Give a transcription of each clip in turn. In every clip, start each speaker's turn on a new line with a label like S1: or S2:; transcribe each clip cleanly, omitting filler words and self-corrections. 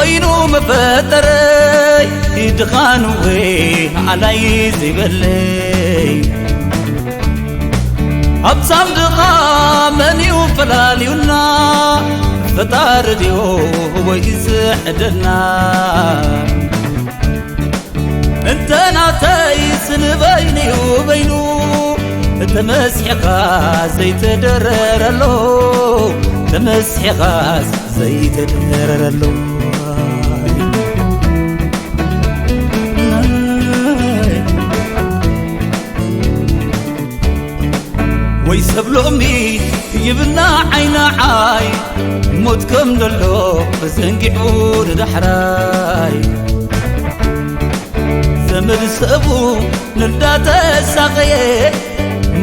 S1: كوينو مفتري يدخانو علي زبلي أبصم دقا من يوفلاليونا فتار ديو ويسحدنا انت ناتيس بيني وبينو تمسحقا زي تدررلو تمسحقا زي تدررلو ويسبلومي يبنا عين عاي موتكم دلو زنقعون دحراي زمد سبو ندات الساقية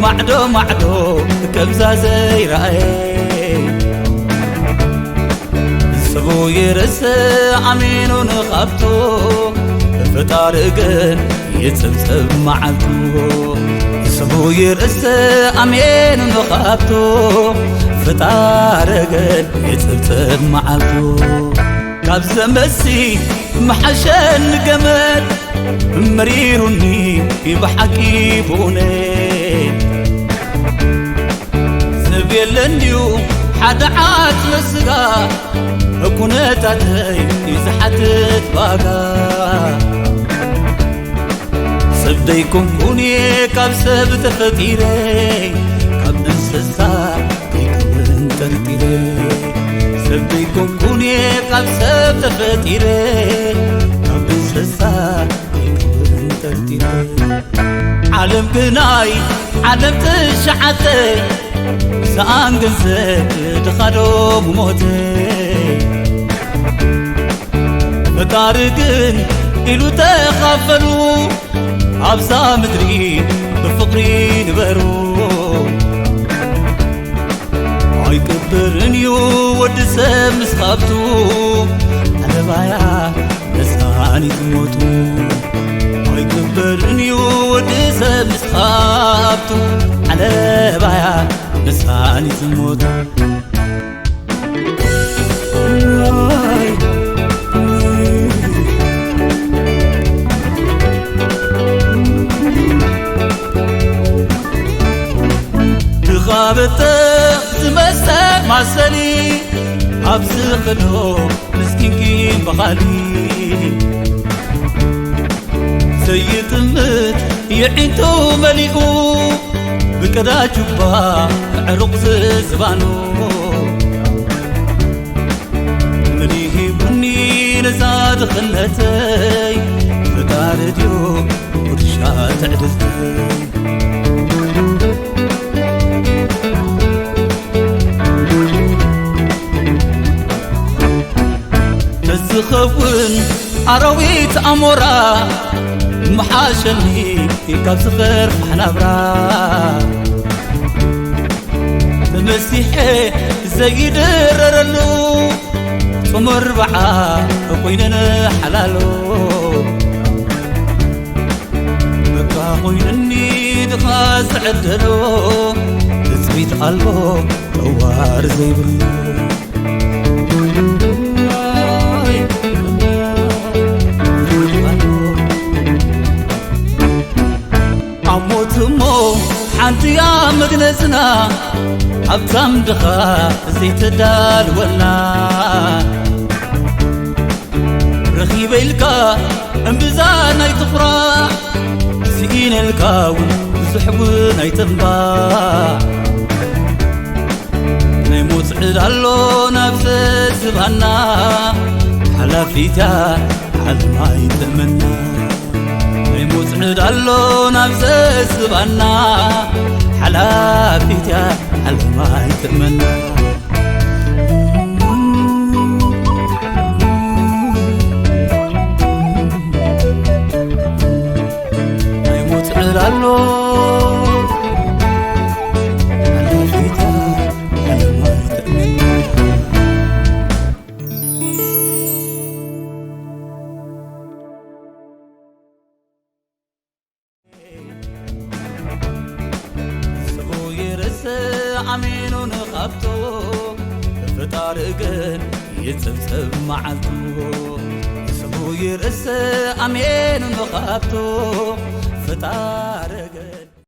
S1: معدو كبزا زي رأي سبو يرس عمينو نخبتو فتارقن يتسبسب معلتو سبو يرس عمينو نخبتو فتارقن يتسبسب معلتو كابز مسي محشن قمر مريرني بحكي بوني سبيل انديو حد عاد لسقا كونتاتي يزحتت باقا سبديكم كوني كاب سبت فتيري كاب انسسا كيكون تنتيري سبديكم كوني كاب سبت فتيري كاب انسسا عالم قناي عالم تشعتي سانقزك دخلو بموتي فتارقن إلو تخافلو عبزا مدري بفقري نبرو عاي كبرنيو ودسم نسخابتو على بايا نساني تموتو يكبرني ودسب سخابتو على بايا نساني تموت تغابت تمسك معسلي عبزخلو مسكينكي بغالي سيد مت يعينتو مليئو بكدا جبا عرق زبانو مليه بني نزاد خلتي فتارديو ورشات عدلتي تزخون عرويت أمورا محاشني كاب صغير حنبرا المسيحي زي دررلو صمر بعا قويننا حلالو بكا قوينني دخاز عدلو تثبيت قلبو دوار زي بلو حانت يا مقنسنا حبتم دخا زيت دال ولا رخيب الكا انبزانا يتفرح سكين الكاون سحبنا يتنباع نيموت عدالو نفس زبانا حلافيتا عالما يتمنى نيموت عدالو نفس زبانا حلافيتا عالما يتمنى نيموت عدالو عمينو نخبتو فتارقن يتسبسب معلتو سبو يرأس أمين وخابتو فتار